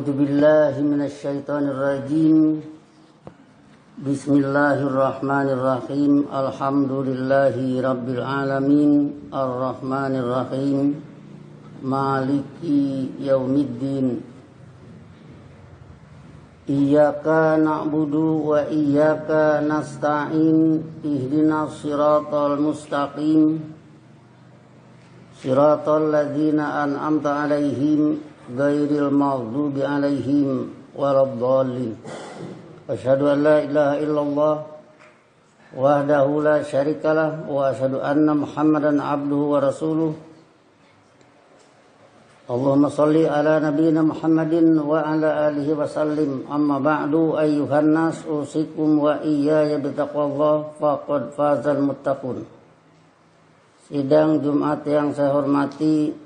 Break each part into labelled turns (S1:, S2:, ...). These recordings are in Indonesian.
S1: A'udzu billahi minasyaitonir rajim. Bismillahirrahmanirrahim. Alhamdulillahi rabbil alamin. Arrahmanir rahim. Maliki yaumiddin. Iyyaka na'budu wa iyyaka nasta'in. Ihdinas siratal mustaqim. Siratal ladzina an'amta 'alaihim ghairil maghdubi 'alaihim waladdallin. Asyhadu an la ilaha illallah wahdahu la syarikalah wa asyhadu anna Muhammadan 'abduhu wa rasuluh. Allahumma shalli ala nabiyyina Muhammadin wa ala alihi wa sallim. Amma ba'du, ayyuhan nas, usikum wa iyaya bitaqwallah, faqad fazal muttaqun. Sidang Jumat yang saya hormati,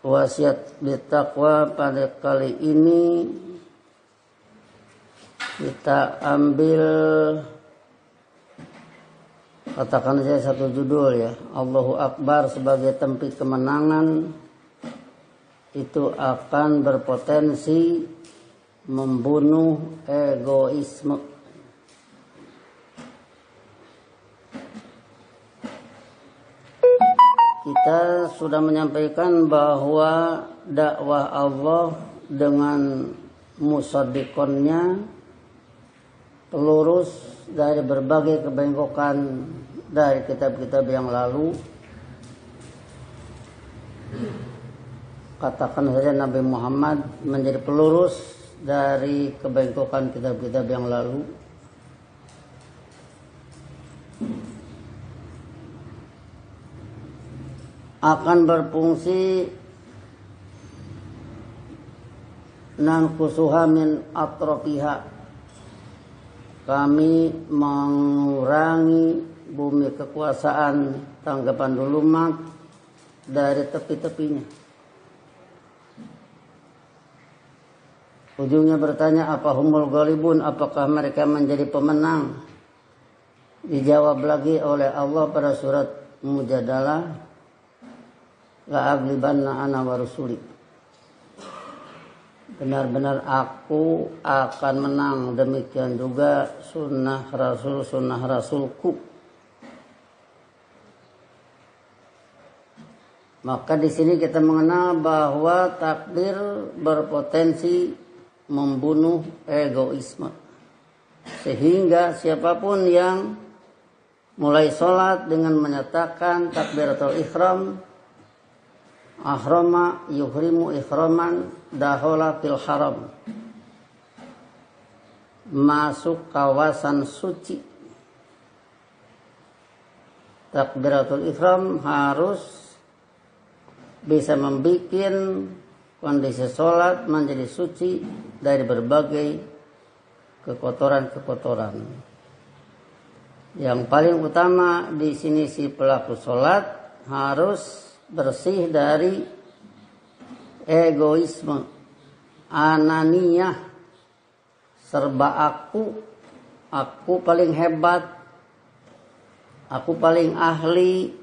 S1: wasiat bertakwa pada kali ini kita ambil, katakan saya satu judul ya, Allahu Akbar sebagai tempat kemenangan itu akan berpotensi membunuh egoisme. Kita sudah menyampaikan bahwa dakwah Allah dengan musaddiqonnya lurus dari berbagai kebengkokan dari kitab-kitab yang lalu. Katakan saja Nabi Muhammad menjadi pelurus dari kebengkokan kitab-kitab yang lalu. Akan berfungsi nankusuha min atrofiha, kami mengurangi bumi kekuasaan tanggapan dulu mak dari tepi-tepinya. Ujungnya bertanya, apa humul ghalibun, apakah mereka menjadi pemenang? Dijawab lagi oleh Allah pada surat Mujadalah, la aglibanna ana wa rusuli. Benar-benar aku akan menang, demikian juga sunnah rasulku. Maka di sini kita mengenal bahwa takbir berpotensi membunuh egoisme, sehingga siapapun yang mulai sholat dengan menyatakan takbiratul ihram, ahrama yuhrimu ihraman dahola fil haram, masuk kawasan suci. Takbiratul ihram harus bisa membuat kondisi sholat menjadi suci dari berbagai kekotoran-kekotoran. Yang paling utama di sini si pelaku sholat harus bersih dari egoisme, ananiyah, serba aku paling hebat, aku paling ahli,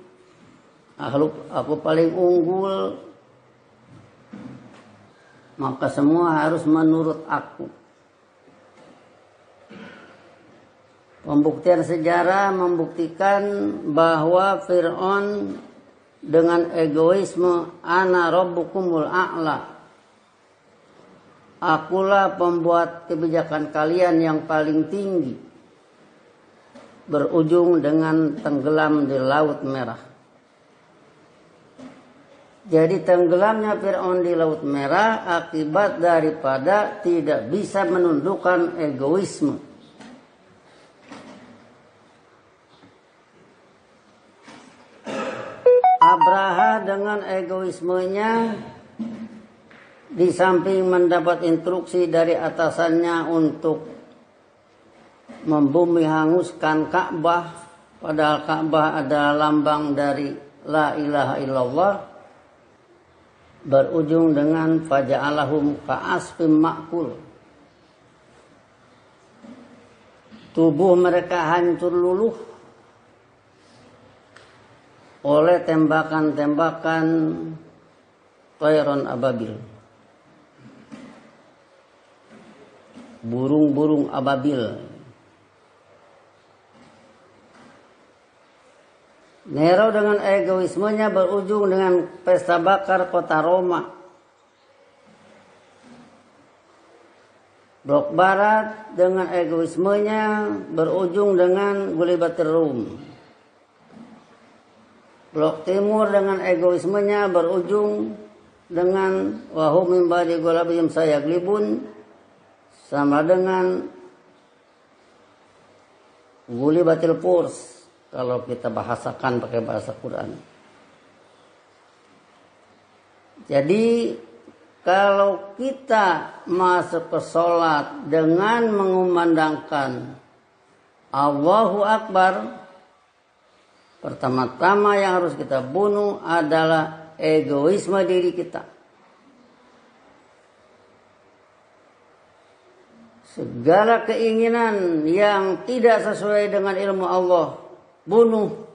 S1: aku paling unggul, maka semua harus menurut aku. Pembuktian sejarah membuktikan bahwa Fir'aun dengan egoisme, ana rabbukumul a'la, akulah pembuat kebijakan kalian yang paling tinggi, berujung dengan tenggelam di Laut Merah. Jadi tenggelamnya Fir'aun di Laut Merah akibat daripada tidak bisa menundukkan egoisme. Abraha dengan egoismenya, di samping mendapat instruksi dari atasannya untuk membumi hanguskan Ka'bah, padahal Ka'bah adalah lambang dari la ilaha illallah, berujung dengan faja'alahum ka'asfim ma'kul. Tubuh mereka hancur luluh oleh tembakan-tembakan Tayron ababil. burung-burung ababil. Nero dengan egoismenya berujung dengan pesta bakar kota Roma. Blok Barat dengan egoismenya berujung dengan Gulibatir Rum. Blok Timur dengan egoismenya berujung dengan wahum min ba'di ghalabihim sayaglibun, sama dengan Gulibatil Furs kalau kita bahasakan pakai bahasa Quran. Jadi kalau kita masuk ke sholat dengan mengumandangkan Allahu Akbar, pertama-tama yang harus kita bunuh adalah egoisme diri kita. Segala keinginan yang tidak sesuai dengan ilmu Allah, bunuh.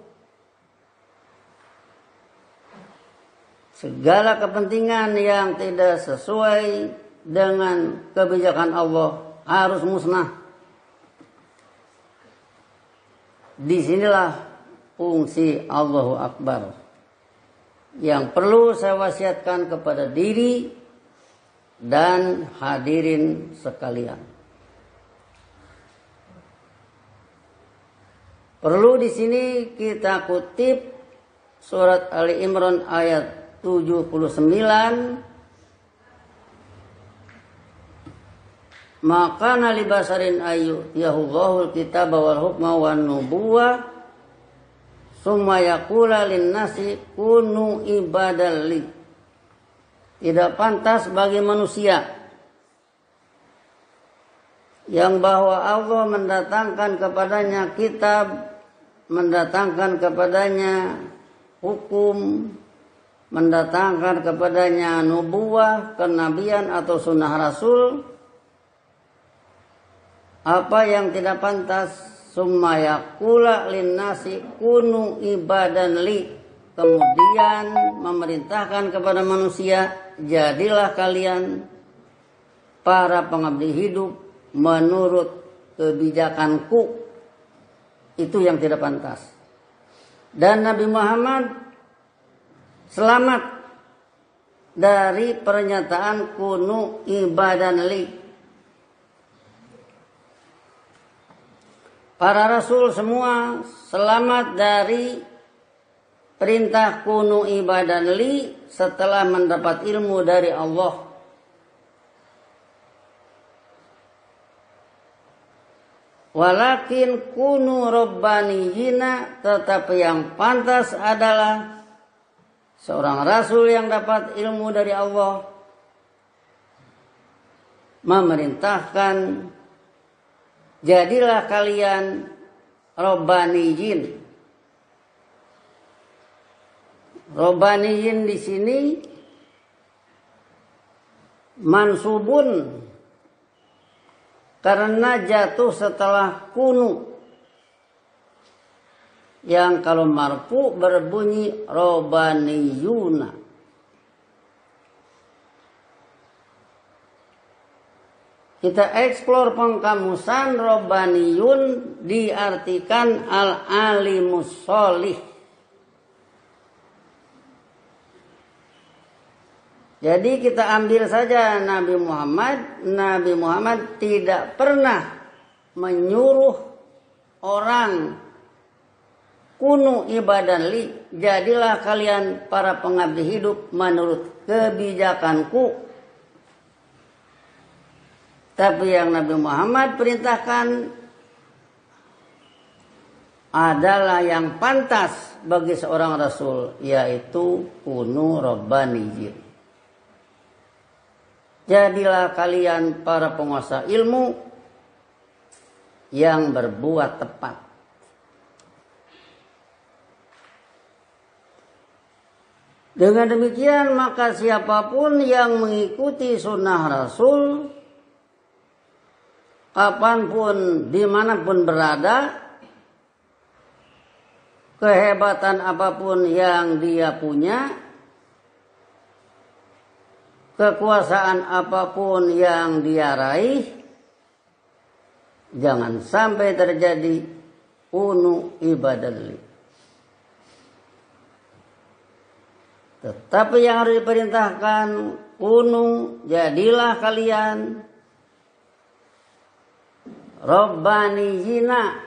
S1: Segala kepentingan yang tidak sesuai dengan kebijakan Allah harus musnah. Disinilah fungsi Allahu Akbar yang perlu saya wasiatkan kepada diri dan hadirin sekalian. Perlu di sini kita kutip surat Ali Imran ayat 79. Maka nali basarin ayu yahullahul kitaba wal hukma wan nubuwah summa yaqula lin nasi kunu ibadalli. Tidak pantas bagi manusia yang bahwa Allah mendatangkan kepadanya kitab, mendatangkan kepadanya hukum, mendatangkan kepadanya nubuwah, kenabian atau sunnah Rasul, apa yang tidak pantas, summa yaqula linnasi kunu ibadan li, kemudian memerintahkan kepada manusia, jadilah kalian para pengabdi hidup menurut kebijakanku. Itu yang tidak pantas. Dan Nabi Muhammad selamat dari pernyataan kunu ibadan li. Para rasul semua selamat dari perintah kunu ibadan li setelah mendapat ilmu dari Allah. Walakin kunu robbaniyina, tetapi yang pantas adalah seorang rasul yang dapat ilmu dari Allah memerintahkan, jadilah kalian robbaniyin. Robbaniyin di sini mansubun karena jatuh setelah kunu, yang kalau marfu berbunyi robbaniyuna. Kita eksplor pengkamusan, robbaniyun diartikan al-alimus sholih. Jadi kita ambil saja Nabi Muhammad. Nabi Muhammad tidak pernah menyuruh orang kunu ibadan li, jadilah kalian para pengabdi hidup menurut kebijakanku. Tapi yang Nabi Muhammad perintahkan adalah yang pantas bagi seorang rasul, yaitu kunu robbaniyin. Jadilah kalian para penguasa ilmu yang berbuat tepat. Dengan demikian maka siapapun yang mengikuti sunnah Rasul, kapanpun, dimanapun berada, kehebatan apapun yang dia punya, kekuasaan apapun yang dia raih, Jangan sampai terjadi unu ibadalli. Tetapi yang harus diperintahkan, unu, jadilah kalian Rabbaniyina,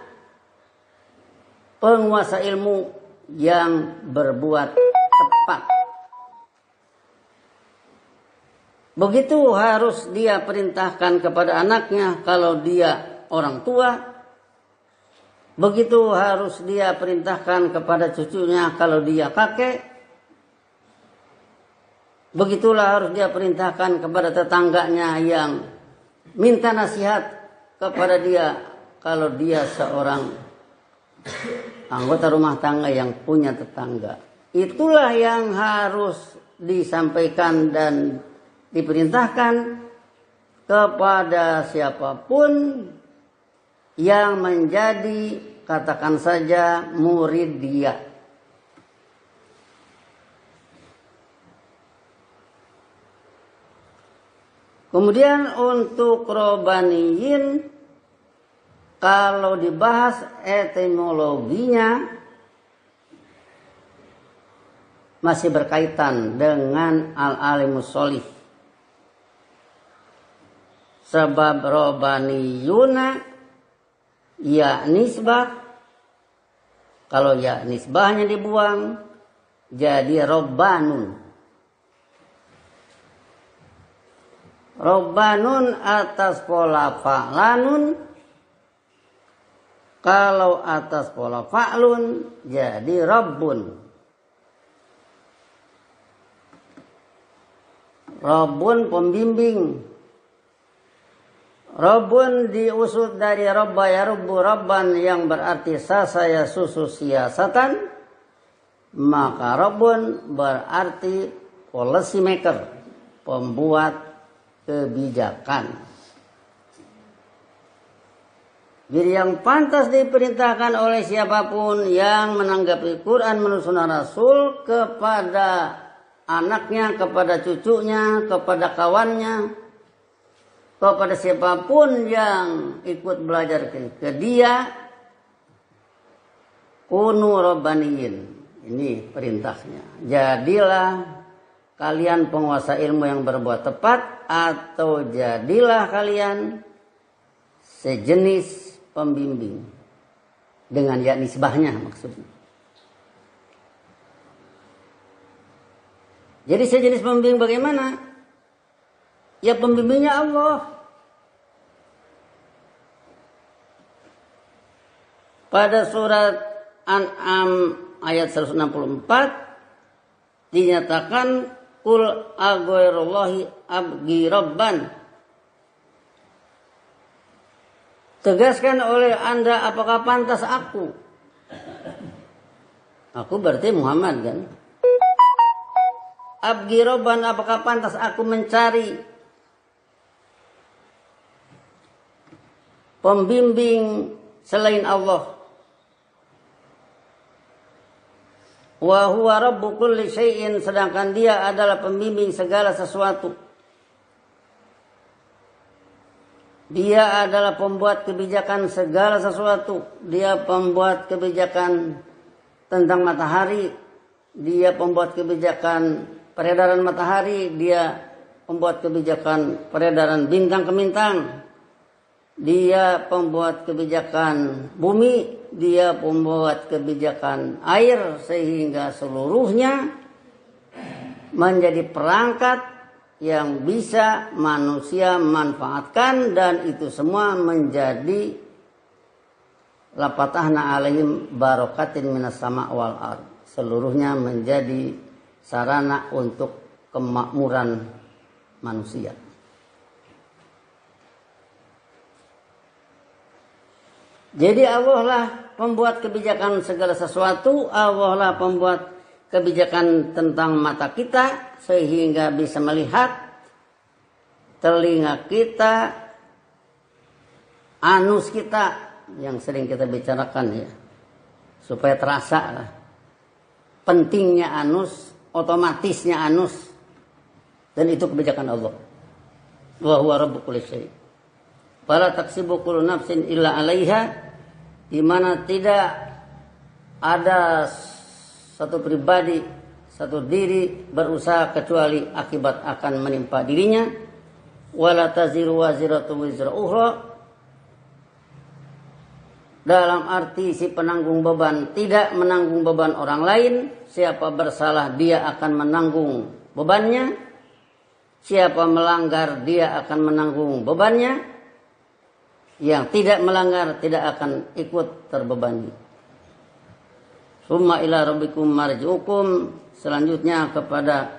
S1: penguasa ilmu yang berbuat tepat. Begitu harus dia perintahkan kepada anaknya kalau dia orang tua. Begitu harus dia perintahkan kepada cucunya kalau dia kakek. Begitulah harus dia perintahkan kepada tetangganya yang minta nasihat kepada dia kalau dia seorang anggota rumah tangga yang punya tetangga. Itulah yang harus disampaikan dan diperintahkan kepada siapapun yang menjadi, katakan saja, murid dia. Kemudian untuk Rabbaniyin, kalau dibahas etimologinya masih berkaitan dengan al-alimus sholih. Sebab Rabbaniyuna ya nisbah, kalau ya nisbahnya dibuang jadi Rabbanun. Rabbanun atas pola fa'lanun, kalau atas pola fa'lun jadi Rabbun. Rabbun pembimbing. Rabbun diusut dari Rabba yarubbu Rabban yang berarti sasaya susu siasatan. Maka Rabbun berarti policy maker, pembuat kebijakan. Jadi yang pantas diperintahkan oleh siapapun yang menanggapi Quran menurut sunnah Rasul kepada anaknya, kepada cucunya, kepada kawannya, kepada siapapun yang ikut belajar ke dia, kunu Rabbaniyin. Ini perintahnya. Jadilah kalian penguasa ilmu yang berbuat tepat, atau jadilah kalian sejenis pembimbing. Dengan ya nisbahnya maksudnya. Jadi sejenis pembimbing bagaimana? Ya pembimbingnya Allah. Pada surat An'am ayat 164 dinyatakan Qul aghairullahi abghi rabban. Tegaskan oleh Anda, apakah pantas aku? Aku berarti Muhammad kan? Abghi rabban, apakah pantas aku mencari pembimbing selain Allah? Wa huwa rabbu kulli syai'in, sedangkan dia adalah pembimbing segala sesuatu. Dia adalah pembuat kebijakan segala sesuatu. Dia pembuat kebijakan tentang matahari. Dia pembuat kebijakan peredaran matahari. Dia pembuat kebijakan peredaran bintang ke bintang. Dia pembuat kebijakan bumi. Dia pembuat kebijakan air, sehingga seluruhnya menjadi perangkat yang bisa manusia manfaatkan, dan itu semua menjadi lapatahna alaihim barokatin minas sama wal ard. Seluruhnya menjadi sarana untuk kemakmuran manusia. Jadi Allah lah pembuat kebijakan segala sesuatu. Allah lah pembuat kebijakan tentang mata kita sehingga bisa melihat, telinga kita, anus kita yang sering kita bicarakan ya, supaya terasa lah pentingnya anus, otomatisnya anus, dan itu kebijakan Allah. Wa huwa rabbu kulli syai'. fala taksibu kullu nafsin illa 'alaiha, di mana tidak ada satu pribadi, satu diri berusaha kecuali akibat akan menimpa dirinya. Wala taziru waziratu wizra ukhra, dalam arti si penanggung beban tidak menanggung beban orang lain. Siapa bersalah dia akan menanggung bebannya, siapa melanggar dia akan menanggung bebannya, yang tidak melanggar tidak akan ikut terbebani. Summa ila rabbikum marji'ukum, selanjutnya kepada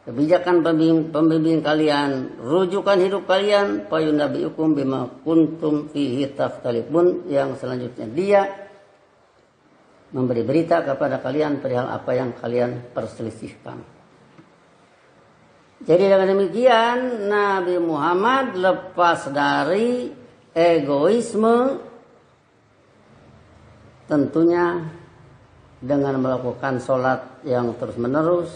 S1: kebijakan pembimbing kalian, rujukan hidup kalian, fayunabbi'ukum bima kuntum fihi takhtalifun, yang selanjutnya dia memberi berita kepada kalian perihal apa yang kalian perselisihkan. Jadi dengan demikian Nabi Muhammad lepas dari egoisme, tentunya dengan melakukan sholat yang terus menerus,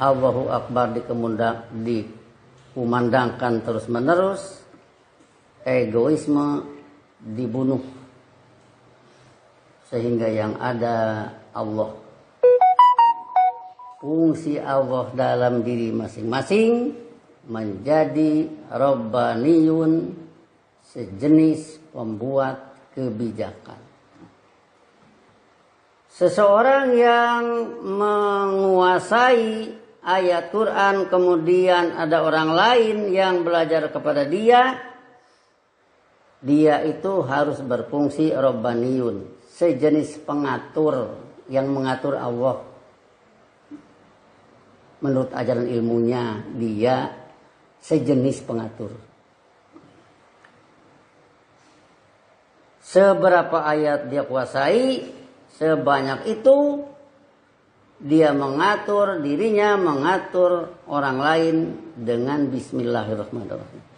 S1: Allahu Akbar dikumandangkan terus menerus, egoisme dibunuh, sehingga yang ada Allah. Fungsi Allah dalam diri masing-masing menjadi Rabbaniyun, sejenis pembuat kebijakan. Seseorang yang menguasai ayat Quran, kemudian ada orang lain yang belajar kepada dia itu harus berfungsi Rabbaniyun, sejenis pengatur yang mengatur Allah. Menurut ajaran ilmunya dia sejenis pengatur. Seberapa ayat dia kuasai, sebanyak itu dia mengatur dirinya, mengatur orang lain dengan Bismillahirrahmanirrahim.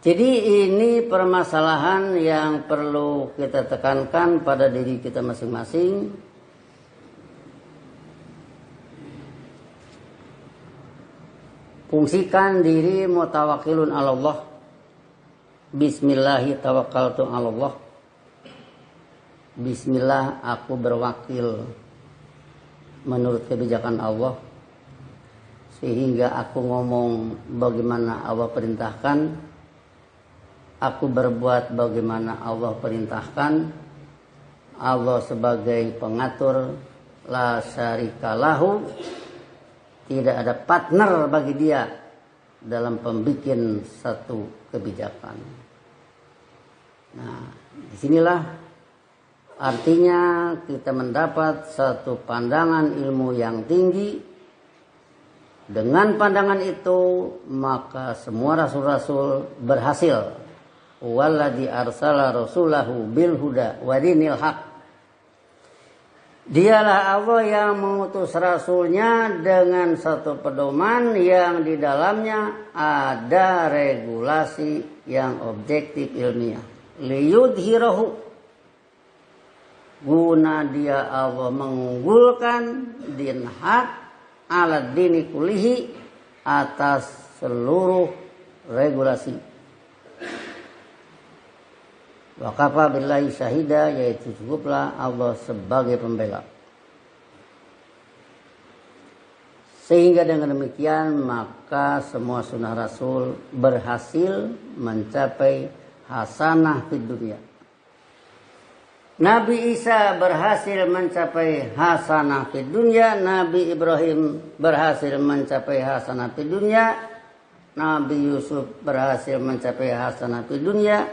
S1: Jadi ini permasalahan yang perlu kita tekankan pada diri kita masing-masing. Fungsikan diri mutawakkilun 'ala Allah. Bismillahi tawakkaltu 'ala Allah. Bismillah, aku berwakil menurut kebijakan Allah, sehingga aku ngomong bagaimana Allah perintahkan. Aku berbuat bagaimana Allah perintahkan. Allah sebagai pengatur, la syarika lahu, tidak ada partner bagi dia dalam pembikin satu kebijakan. Nah, disinilah artinya kita mendapat satu pandangan ilmu yang tinggi. Dengan pandangan itu maka semua rasul-rasul berhasil. Walladzi arsala rasulahu bil huda wa dinil haq. Dialah Allah yang mengutus rasulnya dengan satu pedoman yang di dalamnya ada regulasi yang objektif ilmiah. Liyudhirahu, guna dia Allah mengunggulkan din hak ala dini kulihi, atas seluruh regulasi. Wa kafa billahi syahida, yaitu cukuplah Allah sebagai pembela. Sehingga dengan demikian maka semua sunnah Rasul berhasil mencapai hasanah fid dunya. Nabi Isa berhasil mencapai hasanah fid dunya, Nabi Ibrahim berhasil mencapai hasanah fid dunya, Nabi Yusuf berhasil mencapai hasanah fid dunya,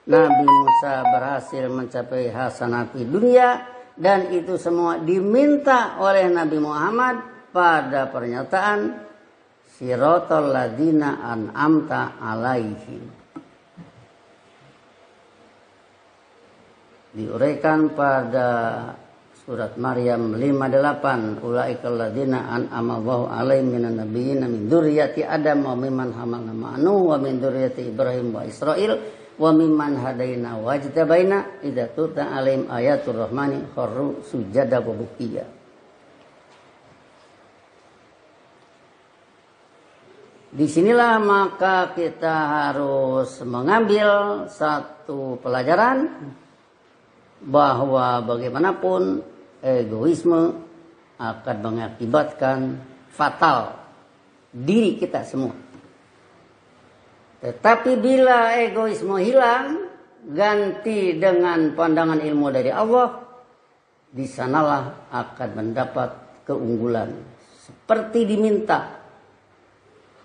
S1: Nabi Musa berhasil mencapai hasanah fid dunya, dan itu semua diminta oleh Nabi Muhammad pada pernyataan siratal ladzina an'amta alaihim. Diuraikan pada surat Maryam 58, ulaikal ladzina an'amallahu alaihim minan nabiyyin min dzurriyyati Adam wa mimman hamalna ma'anu wa min dzurriyyati Ibrahim wa Israil wa mimman hadaina wajtabaina idza tutla alaihim ayatul rahmani kharru sujada wa bukiya. Disinilah maka kita harus mengambil satu pelajaran bahwa bagaimanapun egoisme akan mengakibatkan fatal diri kita semua. Tetapi bila egoisme hilang, ganti dengan pandangan ilmu dari Allah, di sanalah akan mendapat keunggulan. Seperti diminta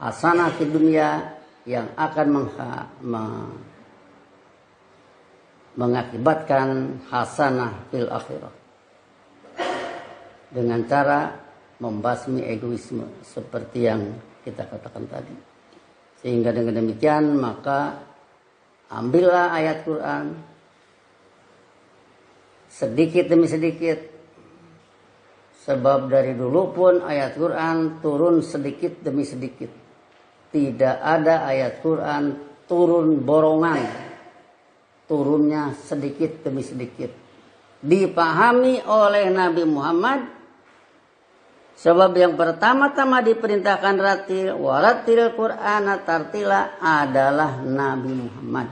S1: hasanah di dunia yang akan mengakibatkan hasanah fil akhirah. Dengan cara membasmi egoisme seperti yang kita katakan tadi. Sehingga dengan demikian maka ambillah ayat Quran sedikit demi sedikit. Sebab dari dulu pun ayat Quran turun sedikit demi sedikit. Tidak ada ayat Quran turun borongan. Turunnya sedikit demi sedikit. Dipahami oleh Nabi Muhammad. Sebab yang pertama-tama diperintahkan waratil Qur'ana tartila adalah Nabi Muhammad.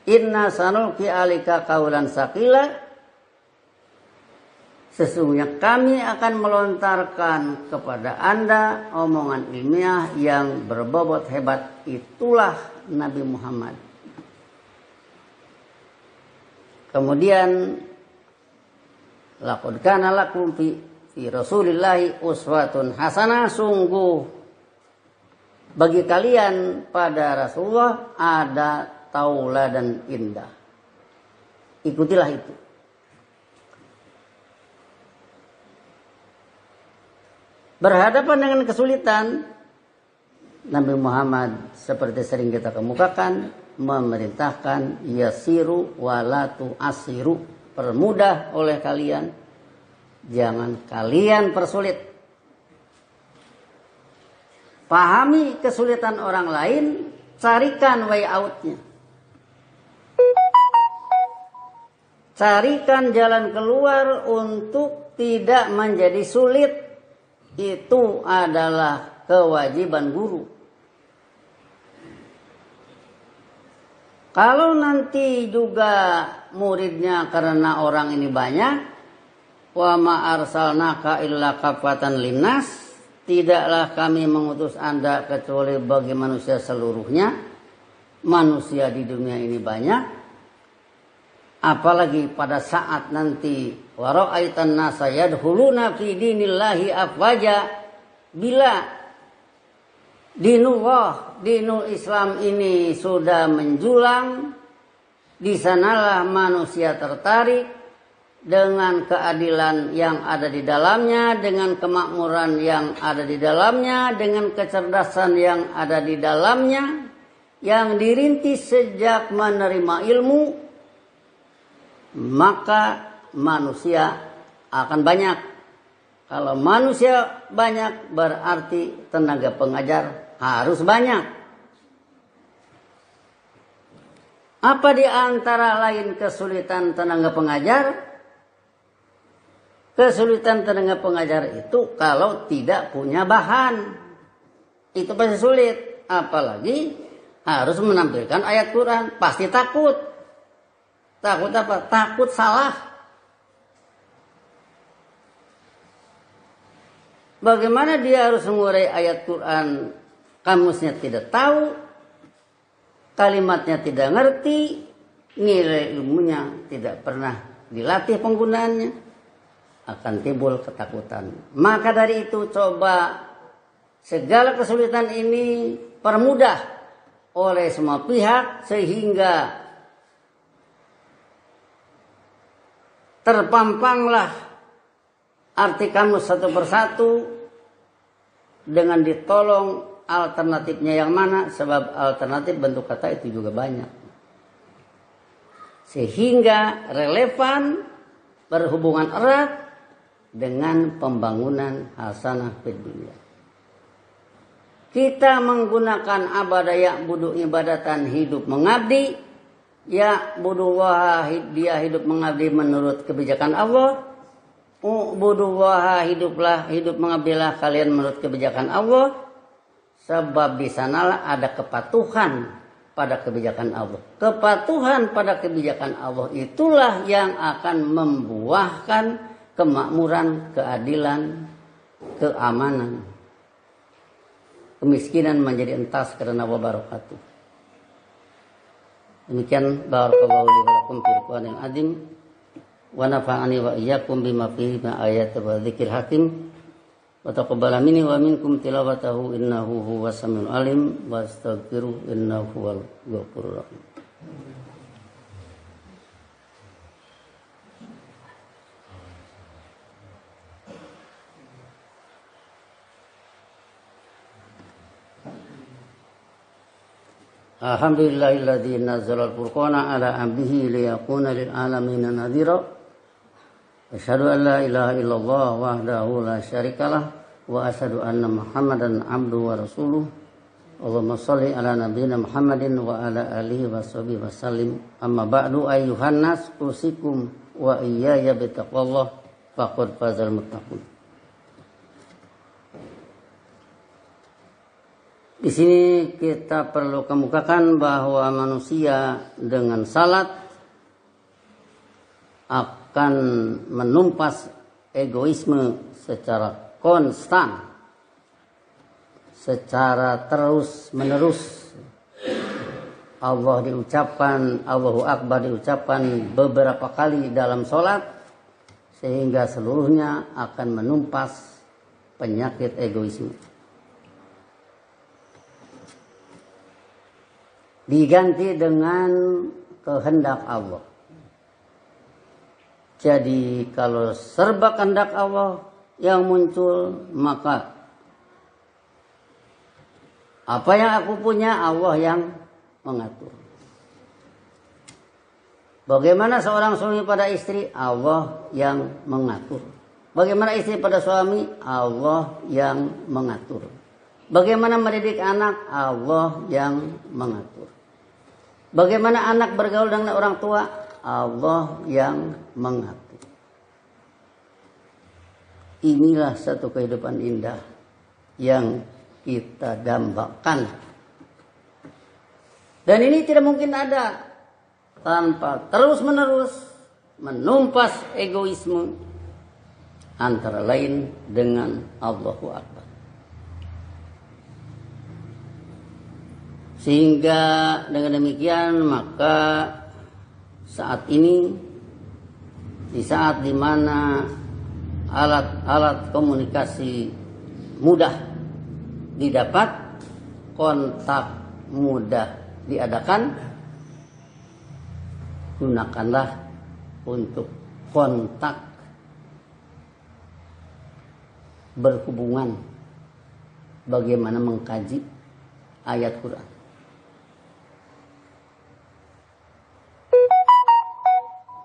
S1: Inna sanulqi alika qaulan saqila. Sesungguhnya kami akan melontarkan kepada Anda omongan ilmiah yang berbobot hebat. Itulah Nabi Muhammad. Kemudian laqad kana lakum fi Rasulillahi uswatun hasanah. Sungguh bagi kalian pada Rasulullah ada tauladan indah. Ikutilah itu. Berhadapan dengan kesulitan, Nabi Muhammad seperti sering kita kemukakan memerintahkan yasiru walatu asiru, permudah oleh kalian, jangan kalian persulit. Pahami kesulitan orang lain, carikan way out-nya. Carikan jalan keluar untuk tidak menjadi sulit. Itu adalah kewajiban guru. Kalau nanti juga muridnya karena orang ini banyak, wa ma arsalnaka illa kafatan linnas, tidaklah kami mengutus Anda kecuali bagi manusia seluruhnya. Manusia di dunia ini banyak. Apalagi pada saat nanti wa ra'aitan nasa yadkhuluna fi dinillahi afwaja, bila dinul Islam ini sudah menjulang, di sanalah manusia tertarik dengan keadilan yang ada di dalamnya, dengan kemakmuran yang ada di dalamnya, dengan kecerdasan yang ada di dalamnya, yang dirintis sejak menerima ilmu. Maka manusia akan banyak. Kalau manusia banyak berarti tenaga pengajar harus banyak. Apa di antara lain kesulitan tenaga pengajar? Kesulitan tenaga pengajar itu kalau tidak punya bahan. Itu pasti sulit. Apalagi harus menampilkan ayat Quran. Pasti takut. Takut apa? Takut salah. Bagaimana dia harus mengurai ayat Quran? Kamusnya tidak tahu, kalimatnya tidak ngerti, nilai ilmunya tidak pernah dilatih penggunaannya, akan timbul ketakutan. Maka dari itu coba segala kesulitan ini permudah oleh semua pihak sehingga terpampanglah arti kamus satu persatu dengan ditolong alternatifnya yang mana, sebab alternatif bentuk kata itu juga banyak. Sehingga relevan, berhubungan erat dengan pembangunan hasanah fid dunya. Kita menggunakan abadah ya'budu ibadatan hidup mengabdi. Ya budullah, dia hidup mengabdi menurut kebijakan Allah. Budullah, hidup mengabdilah kalian menurut kebijakan Allah. Sebab di sanalah ada kepatuhan pada kebijakan Allah. Kepatuhan pada kebijakan Allah itulah yang akan membuahkan kemakmuran, keadilan, keamanan. Kemiskinan menjadi entas karena wabarakatuh. Demikian barakallahu li wa lakum fil Qur'anil azim wa nafa'ani wa iyyakum bima fihi min ayati wa dzikril hakim. Wa taqabbala minni wa minkum tilawatahu innahu huwas samiul alim wa astaghfiruh innahu huwal ghafurur rahim. Alhamdulillahilladzi nazzala al-furqana ala 'abdihi liyakuna lil alamin nadhira. Asyhadu an la ilaha illallah wahdahu la syarikalah wa asyhadu anna Muhammadan abduhu wa rasuluh. Allahumma shalli ala nabiyyina Muhammadin wa ala alihi wa sahbihi wa sallim. Amma ba'du ayyuhan nas usikum wa iyaya bitaqwallah faqad fazal muttaqun. Di sini kita perlu kemukakan bahwa manusia dengan salat akan menumpas egoisme secara konstan, secara terus menerus. Allah diucapkan, Allahu Akbar diucapkan beberapa kali dalam sholat, sehingga seluruhnya akan menumpas penyakit egoisme. Diganti dengan kehendak Allah. Jadi kalau serba kehendak Allah yang muncul, maka apa yang aku punya Allah yang mengatur. Bagaimana seorang suami pada istri, Allah yang mengatur. Bagaimana istri pada suami, Allah yang mengatur. Bagaimana mendidik anak, Allah yang mengatur. Bagaimana anak bergaul dengan orang tua, Allah yang mengatur. Inilah satu kehidupan indah yang kita dambakan. Dan ini tidak mungkin ada tanpa terus-menerus menumpas egoisme antara lain dengan Allahu Akbar. Sehingga dengan demikian maka saat ini, di saat dimana alat-alat komunikasi mudah didapat, kontak mudah diadakan, gunakanlah untuk kontak berhubungan bagaimana mengkaji ayat Quran.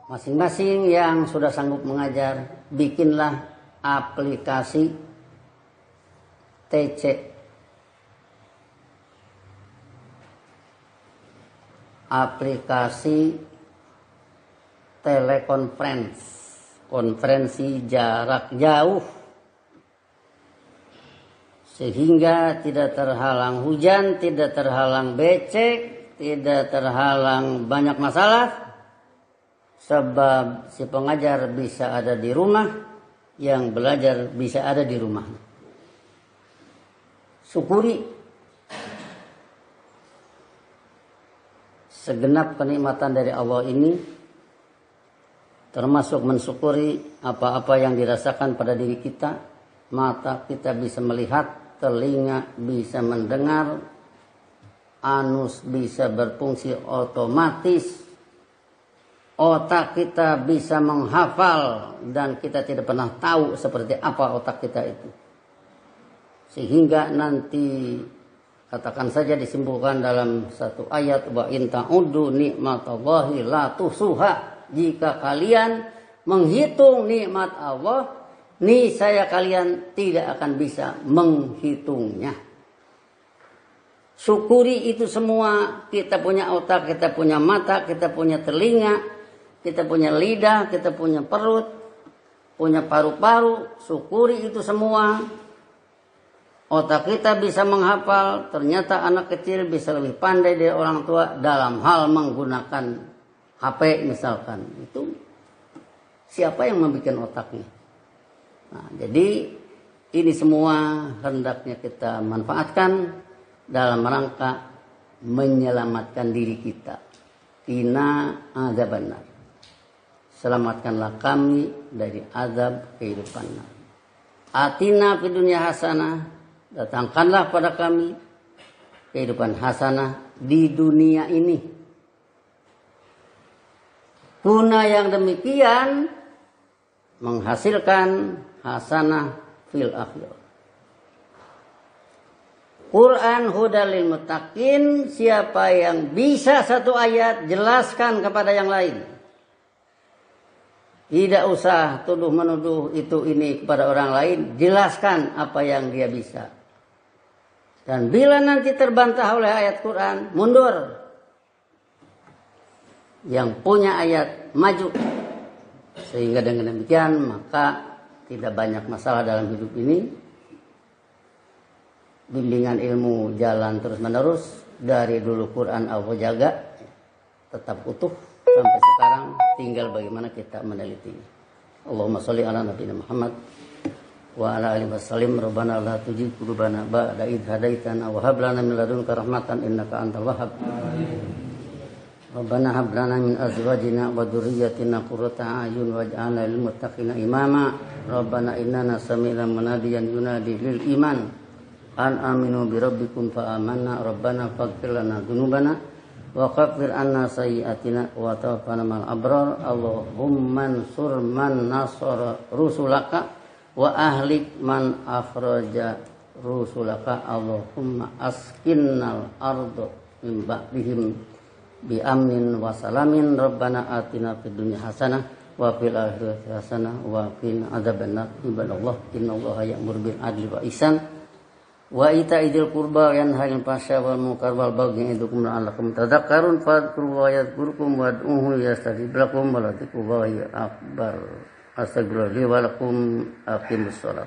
S1: Masing-masing yang sudah sanggup mengajar, bikinlah aplikasi TC. Aplikasi konferensi jarak jauh. Sehingga tidak terhalang hujan, tidak terhalang becek, tidak terhalang banyak masalah. Sebab si pengajar bisa ada di rumah, yang belajar bisa ada di rumah. Syukuri segenap kenikmatan dari Allah ini, termasuk mensyukuri apa-apa yang dirasakan pada diri kita. Mata kita bisa melihat, telinga bisa mendengar, anus bisa berfungsi otomatis, otak kita bisa menghafal, dan kita tidak pernah tahu seperti apa otak kita itu. Sehingga nanti katakan saja disimpulkan dalam satu ayat, wa in ta'uddu nikmatallahi la tuhsuha. Jika kalian menghitung nikmat Allah, niscaya kalian tidak akan bisa menghitungnya. Syukuri itu semua. Kita punya otak, kita punya mata, kita punya telinga, kita punya lidah, kita punya perut, punya paru-paru. Syukuri itu semua. otak kita bisa menghafal, ternyata anak kecil bisa lebih pandai dari orang tua dalam hal menggunakan HP misalkan. Itu siapa yang membuat otaknya? Nah, jadi ini semua hendaknya kita manfaatkan dalam rangka menyelamatkan diri kita. Qina adzabannar. Selamatkanlah kami dari azab kehidupan nar. Atina fid dunya hasanah. Datangkanlah pada kami kehidupan hasanah di dunia ini. Guna yang demikian menghasilkan hasanah fil akhirah. Quran hudal lil muttaqin, siapa yang bisa satu ayat jelaskan kepada yang lain. Tidak usah tuduh menuduh itu ini kepada orang lain, jelaskan apa yang dia bisa. Dan bila nanti terbantah oleh ayat Quran, mundur. Yang punya ayat maju. Sehingga dengan demikian maka tidak banyak masalah dalam hidup ini. Bimbingan ilmu jalan terus menerus. Dari dulu Quran Allah jaga. Tetap utuh sampai sekarang. Tinggal bagaimana kita menelitinya. Allahumma sholli ala nabiyina Muhammad wa ala alihi wasallim. Rabbana la tuzigh qulubana ba'da idh hadaitana wa hab lana min ladunka rahmatan innaka antal wahhab. Rabbana hab lana min azwajina wa dhurriyyatina qurrata a'yun waj'alna lil muttaqina imama. Rabbana innana sami'na munadiyan yunadi lil iman an aminu bi rabbikum fa amanna. Rabbana faghfir lana dzunubana wa kaffir anna sayyi'atina wa tawaffana ma'al abrar. Allahumma ansur man nasara rusulaka wa ahlik man akhraja rusulaka. Allahumma askinnal ardo min ba'dihim bi amnin wa salamin. Rabbana atina fid dunya hasanah wa fil akhirati hasanah wa qina adzabannar. Ibadallah innallaha ya'muru bil adli wa ihsan wa ita'idil qurba wa yanha 'anil fahsya'i wal munkar wal baghi ya'idukum la'allakum tadhakkarun. Fadhkurullaha yadhkurkum wad'uhu yastajib lakum wa la takfuru akbar. Astagfirullahi wa lakum aqimus shalah.